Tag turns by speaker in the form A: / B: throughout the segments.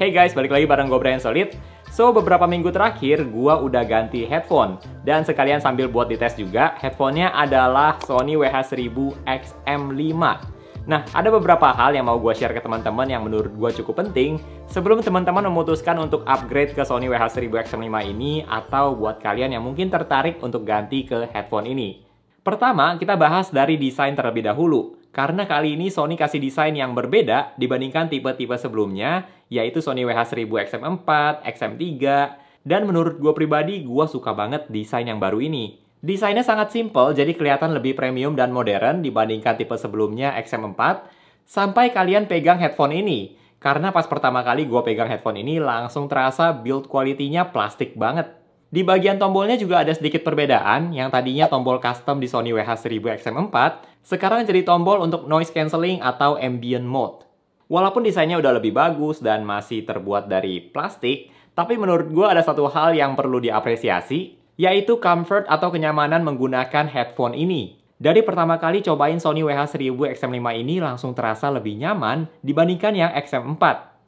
A: Hey guys, balik lagi bareng gue Brian Solid. So, beberapa minggu terakhir gue udah ganti headphone. Dan sekalian sambil buat dites juga, headphone-nya adalah Sony WH-1000 XM5. Nah, ada beberapa hal yang mau gue share ke teman-teman yang menurut gue cukup penting sebelum teman-teman memutuskan untuk upgrade ke Sony WH-1000 XM5 ini atau buat kalian yang mungkin tertarik untuk ganti ke headphone ini. Pertama, kita bahas dari desain terlebih dahulu. Karena kali ini Sony kasih desain yang berbeda dibandingkan tipe-tipe sebelumnya, yaitu Sony WH-1000 XM4, XM3, dan menurut gue pribadi, gue suka banget desain yang baru ini. Desainnya sangat simple, jadi kelihatan lebih premium dan modern dibandingkan tipe sebelumnya XM4, sampai kalian pegang headphone ini. Karena pas pertama kali gue pegang headphone ini, langsung terasa build quality-nya plastik banget. Di bagian tombolnya juga ada sedikit perbedaan, yang tadinya tombol custom di Sony WH-1000 XM4, sekarang jadi tombol untuk noise cancelling atau ambient mode. Walaupun desainnya udah lebih bagus dan masih terbuat dari plastik, tapi menurut gue ada satu hal yang perlu diapresiasi, yaitu comfort atau kenyamanan menggunakan headphone ini. Dari pertama kali cobain Sony WH-1000 XM5 ini langsung terasa lebih nyaman dibandingkan yang XM4.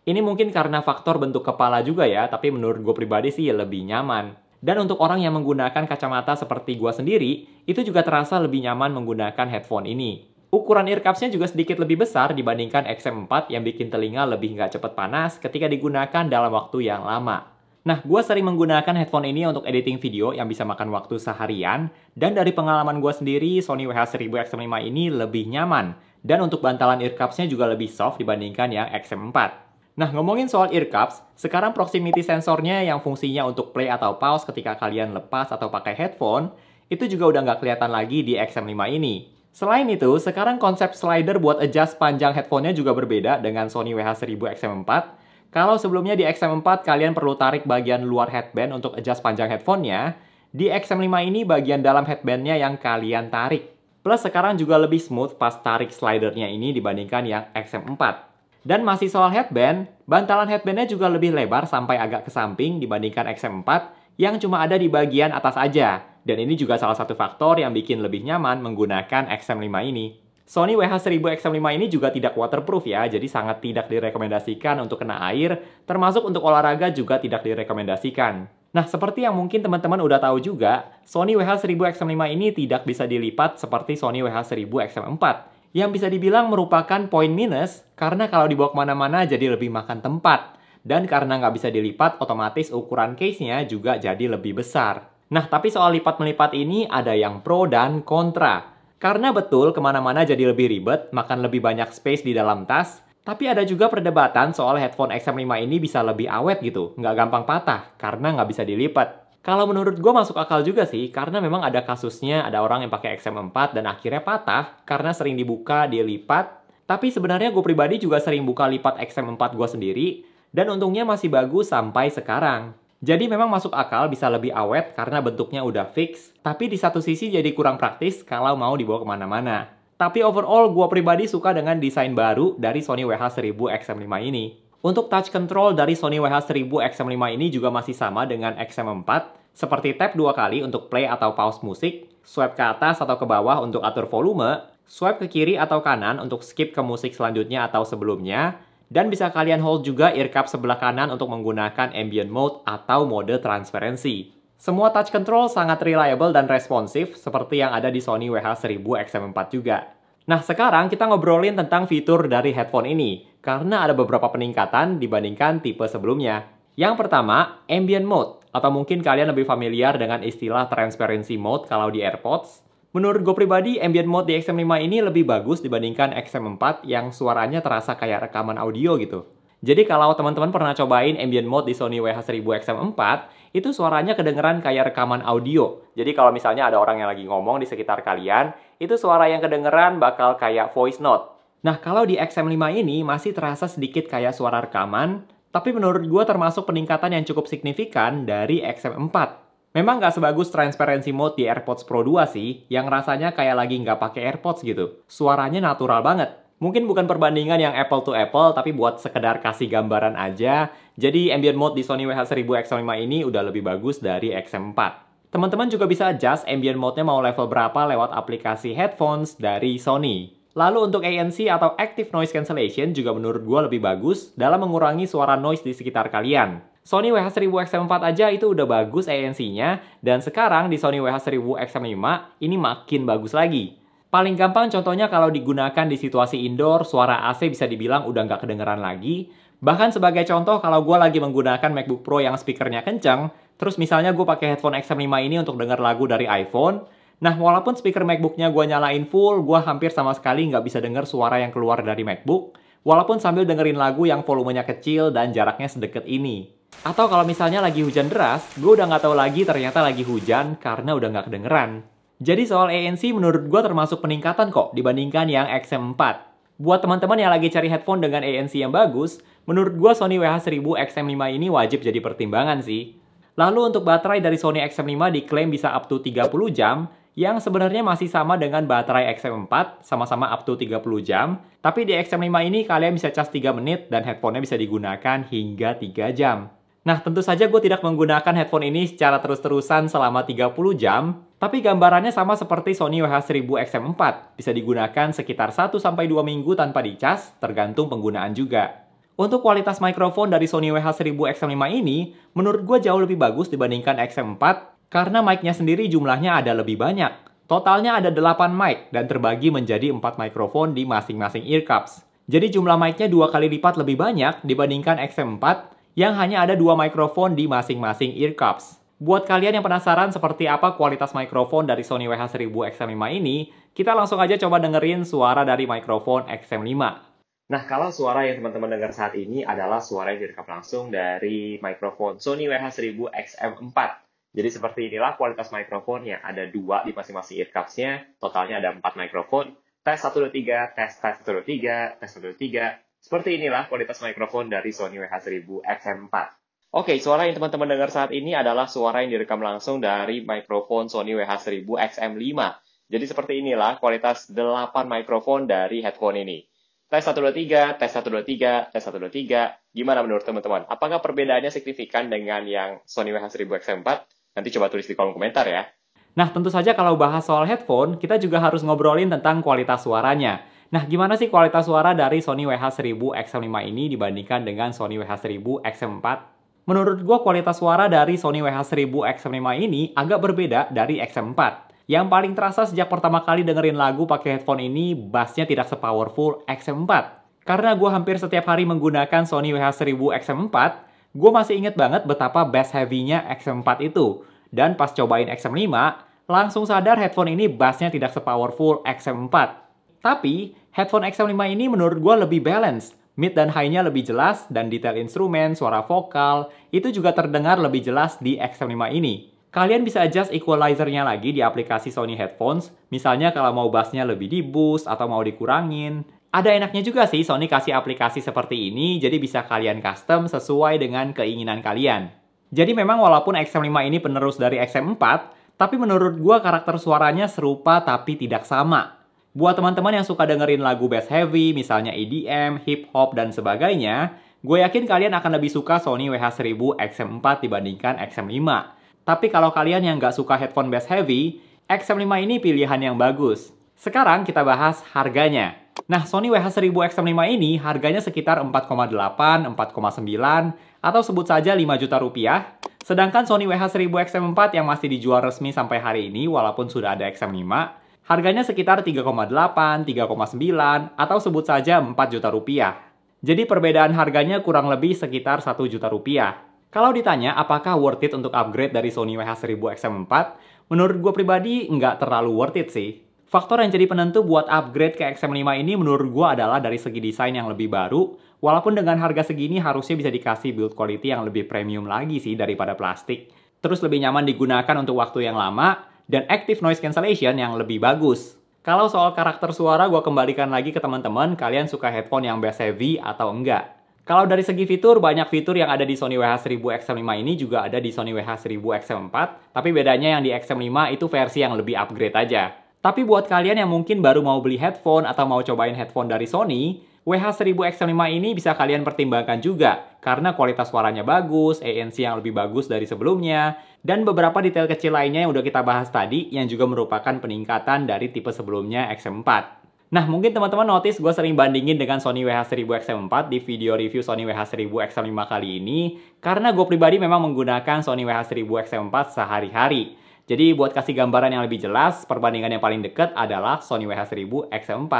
A: Ini mungkin karena faktor bentuk kepala juga ya, tapi menurut gue pribadi sih lebih nyaman. Dan untuk orang yang menggunakan kacamata seperti gua sendiri, itu juga terasa lebih nyaman menggunakan headphone ini. Ukuran ear cups-nya juga sedikit lebih besar dibandingkan XM4 yang bikin telinga lebih nggak cepet panas ketika digunakan dalam waktu yang lama. Nah, gua sering menggunakan headphone ini untuk editing video yang bisa makan waktu seharian, dan dari pengalaman gua sendiri, Sony WH-1000 XM5 ini lebih nyaman. Dan untuk bantalan ear cups-nya juga lebih soft dibandingkan yang XM4. Nah, ngomongin soal ear cups, sekarang proximity sensornya yang fungsinya untuk play atau pause ketika kalian lepas atau pakai headphone, itu juga udah nggak kelihatan lagi di XM5 ini. Selain itu, sekarang konsep slider buat adjust panjang headphone-nya juga berbeda dengan Sony WH-1000 XM4. Kalau sebelumnya di XM4 kalian perlu tarik bagian luar headband untuk adjust panjang headphone-nya, di XM5 ini bagian dalam headband-nya yang kalian tarik. Plus sekarang juga lebih smooth pas tarik slidernya ini dibandingkan yang XM4. Dan masih soal headband, bantalan headbandnya juga lebih lebar sampai agak ke samping dibandingkan XM4 yang cuma ada di bagian atas aja. Dan ini juga salah satu faktor yang bikin lebih nyaman menggunakan XM5 ini. Sony WH-1000 XM5 ini juga tidak waterproof ya, jadi sangat tidak direkomendasikan untuk kena air, termasuk untuk olahraga juga tidak direkomendasikan. Nah, seperti yang mungkin teman-teman udah tahu juga, Sony WH-1000 XM5 ini tidak bisa dilipat seperti Sony WH-1000 XM4. Yang bisa dibilang merupakan poin minus karena kalau dibawa kemana-mana jadi lebih makan tempat. Dan karena nggak bisa dilipat, otomatis ukuran case-nya juga jadi lebih besar. Nah, tapi soal lipat-melipat ini ada yang pro dan kontra. Karena betul kemana-mana jadi lebih ribet, makan lebih banyak space di dalam tas, tapi ada juga perdebatan soal headphone XM5 ini bisa lebih awet gitu, nggak gampang patah karena nggak bisa dilipat. Kalau menurut gue masuk akal juga sih, karena memang ada kasusnya ada orang yang pakai XM4 dan akhirnya patah karena sering dibuka, dilipat. Tapi sebenarnya gue pribadi juga sering buka lipat XM4 gue sendiri, dan untungnya masih bagus sampai sekarang. Jadi memang masuk akal bisa lebih awet karena bentuknya udah fix, tapi di satu sisi jadi kurang praktis kalau mau dibawa kemana-mana. Tapi overall gue pribadi suka dengan desain baru dari Sony WH-1000 XM5 ini. Untuk touch control dari Sony WH-1000 XM5 ini juga masih sama dengan XM4, seperti tap 2 kali untuk play atau pause musik, swipe ke atas atau ke bawah untuk atur volume, swipe ke kiri atau kanan untuk skip ke musik selanjutnya atau sebelumnya, dan bisa kalian hold juga ear cup sebelah kanan untuk menggunakan ambient mode atau mode transparency. Semua touch control sangat reliable dan responsif seperti yang ada di Sony WH-1000 XM4 juga. Nah, sekarang kita ngobrolin tentang fitur dari headphone ini, karena ada beberapa peningkatan dibandingkan tipe sebelumnya. Yang pertama, ambient mode, atau mungkin kalian lebih familiar dengan istilah transparency mode kalau di AirPods. Menurut gue pribadi, ambient mode di XM5 ini lebih bagus dibandingkan XM4 yang suaranya terasa kayak rekaman audio gitu. Jadi kalau teman-teman pernah cobain ambient mode di Sony WH-1000 XM4, itu suaranya kedengeran kayak rekaman audio. Jadi kalau misalnya ada orang yang lagi ngomong di sekitar kalian, itu suara yang kedengeran bakal kayak voice note. Nah, kalau di XM5 ini masih terasa sedikit kayak suara rekaman, tapi menurut gue termasuk peningkatan yang cukup signifikan dari XM4. Memang nggak sebagus transparency mode di AirPods Pro 2 sih, yang rasanya kayak lagi nggak pakai AirPods gitu. Suaranya natural banget. Mungkin bukan perbandingan yang apple to apple, tapi buat sekedar kasih gambaran aja. Jadi ambient mode di Sony WH-1000 XM5 ini udah lebih bagus dari XM4. Teman-teman juga bisa adjust ambient mode-nya mau level berapa lewat aplikasi headphones dari Sony. Lalu untuk ANC atau Active Noise Cancellation juga menurut gue lebih bagus dalam mengurangi suara noise di sekitar kalian. Sony WH-1000XM4 aja itu udah bagus ANC-nya, dan sekarang di Sony WH-1000XM5 ini makin bagus lagi. Paling gampang contohnya kalau digunakan di situasi indoor, suara AC bisa dibilang udah nggak kedengeran lagi. Bahkan sebagai contoh kalau gue lagi menggunakan MacBook Pro yang speakernya kencang, terus misalnya gue pakai headphone XM5 ini untuk denger lagu dari iPhone, nah walaupun speaker MacBook-nya gue nyalain full, gue hampir sama sekali nggak bisa denger suara yang keluar dari MacBook, walaupun sambil dengerin lagu yang volumenya kecil dan jaraknya sedekat ini. Atau kalau misalnya lagi hujan deras, gue udah nggak tahu lagi ternyata lagi hujan karena udah nggak kedengeran. Jadi soal ANC menurut gue termasuk peningkatan kok dibandingkan yang XM4. Buat teman-teman yang lagi cari headphone dengan ANC yang bagus, menurut gue Sony WH-1000XM5 ini wajib jadi pertimbangan sih. Lalu untuk baterai dari Sony XM5 diklaim bisa up to 30 jam, yang sebenarnya masih sama dengan baterai XM4, sama-sama up to 30 jam. Tapi di XM5 ini kalian bisa cas 3 menit dan headphone-nya bisa digunakan hingga 3 jam. Nah, tentu saja gue tidak menggunakan headphone ini secara terus-terusan selama 30 jam, tapi gambarannya sama seperti Sony WH-1000XM4, bisa digunakan sekitar 1-2 minggu tanpa dicas, tergantung penggunaan juga. Untuk kualitas mikrofon dari Sony WH-1000XM5 ini, menurut gue jauh lebih bagus dibandingkan XM4, karena mic-nya sendiri jumlahnya ada lebih banyak. Totalnya ada 8 mic, dan terbagi menjadi 4 mikrofon di masing-masing ear cups. Jadi jumlah mic-nya 2 kali lipat lebih banyak dibandingkan XM4, yang hanya ada 2 mikrofon di masing-masing ear cups. Buat kalian yang penasaran seperti apa kualitas mikrofon dari Sony WH-1000XM5 ini, kita langsung aja coba dengerin suara dari mikrofon XM5. Nah, kalau suara yang teman-teman dengar saat ini adalah suara yang direkam langsung dari mikrofon Sony WH-1000XM4. Jadi seperti inilah kualitas mikrofon yang ada 2 di masing-masing ear cups-nya. Totalnya ada 4 mikrofon. Tes 1, 2, 3, tes 1, 2, 3, tes 1, 2, 3. Seperti inilah kualitas mikrofon dari Sony WH-1000XM4. Oke, suara yang teman-teman dengar saat ini adalah suara yang direkam langsung dari mikrofon Sony WH-1000XM5. Jadi seperti inilah kualitas 8 mikrofon dari headphone ini. Tes 1, 2, 3, tes 1, 2, 3, tes 1, 2, 3. Gimana menurut teman-teman? Apakah perbedaannya signifikan dengan yang Sony WH-1000XM4? Nanti coba tulis di kolom komentar ya. Nah, tentu saja kalau bahas soal headphone, kita juga harus ngobrolin tentang kualitas suaranya. Nah, gimana sih kualitas suara dari Sony WH-1000XM5 ini dibandingkan dengan Sony WH-1000XM4? Menurut gue, kualitas suara dari Sony WH-1000XM5 ini agak berbeda dari XM4. Yang paling terasa sejak pertama kali dengerin lagu pakai headphone ini, bassnya tidak sepowerful XM4. Karena gue hampir setiap hari menggunakan Sony WH-1000XM4, gue masih inget banget betapa bass heavy-nya XM4 itu. Dan pas cobain XM5, langsung sadar headphone ini bassnya tidak sepowerful XM4. Tapi, headphone XM5 ini menurut gue lebih balance. Mid dan high-nya lebih jelas, dan detail instrumen, suara vokal, itu juga terdengar lebih jelas di XM5 ini. Kalian bisa adjust equalizer-nya lagi di aplikasi Sony Headphones, misalnya kalau mau bass-nya lebih di-boost atau mau dikurangin. Ada enaknya juga sih Sony kasih aplikasi seperti ini, jadi bisa kalian custom sesuai dengan keinginan kalian. Jadi memang walaupun XM5 ini penerus dari XM4, tapi menurut gue karakter suaranya serupa tapi tidak sama. Buat teman-teman yang suka dengerin lagu bass heavy, misalnya EDM, hip hop, dan sebagainya, gue yakin kalian akan lebih suka Sony WH-1000XM4 dibandingkan XM5. Tapi kalau kalian yang nggak suka headphone bass heavy, XM5 ini pilihan yang bagus. Sekarang kita bahas harganya. Nah, Sony WH-1000XM5 ini harganya sekitar 4,8, 4,9, atau sebut saja 5 juta rupiah. Sedangkan Sony WH-1000XM4 yang masih dijual resmi sampai hari ini, walaupun sudah ada XM5, harganya sekitar 3,8, 3,9, atau sebut saja 4 juta rupiah. Jadi perbedaan harganya kurang lebih sekitar 1 juta rupiah. Kalau ditanya apakah worth it untuk upgrade dari Sony WH-1000XM4, menurut gue pribadi nggak terlalu worth it sih. Faktor yang jadi penentu buat upgrade ke XM5 ini menurut gue adalah dari segi desain yang lebih baru, walaupun dengan harga segini harusnya bisa dikasih build quality yang lebih premium lagi sih daripada plastik. Terus lebih nyaman digunakan untuk waktu yang lama, dan active noise cancellation yang lebih bagus. Kalau soal karakter suara, gue kembalikan lagi ke teman-teman, kalian suka headphone yang bass heavy atau enggak. Kalau dari segi fitur, banyak fitur yang ada di Sony WH-1000XM5 ini juga ada di Sony WH-1000XM4, tapi bedanya yang di XM5 itu versi yang lebih upgrade aja. Tapi buat kalian yang mungkin baru mau beli headphone atau mau cobain headphone dari Sony, WH-1000XM5 ini bisa kalian pertimbangkan juga, karena kualitas suaranya bagus, ANC yang lebih bagus dari sebelumnya, dan beberapa detail kecil lainnya yang udah kita bahas tadi, yang juga merupakan peningkatan dari tipe sebelumnya XM4. Nah, mungkin teman-teman notice gue sering bandingin dengan Sony WH-1000XM4 di video review Sony WH-1000XM5 kali ini, karena gue pribadi memang menggunakan Sony WH-1000XM4 sehari-hari. Jadi buat kasih gambaran yang lebih jelas, perbandingan yang paling dekat adalah Sony WH-1000XM4.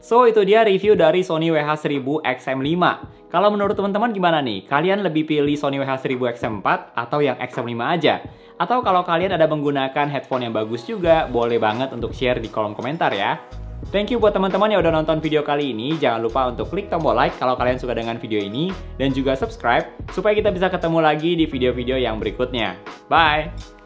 A: So, itu dia review dari Sony WH-1000XM5. Kalau menurut teman-teman gimana nih? Kalian lebih pilih Sony WH-1000XM4 atau yang XM5 aja? Atau kalau kalian ada menggunakan headphone yang bagus juga, boleh banget untuk share di kolom komentar ya. Thank you buat teman-teman yang udah nonton video kali ini. Jangan lupa untuk klik tombol like kalau kalian suka dengan video ini. Dan juga subscribe supaya kita bisa ketemu lagi di video-video yang berikutnya. Bye!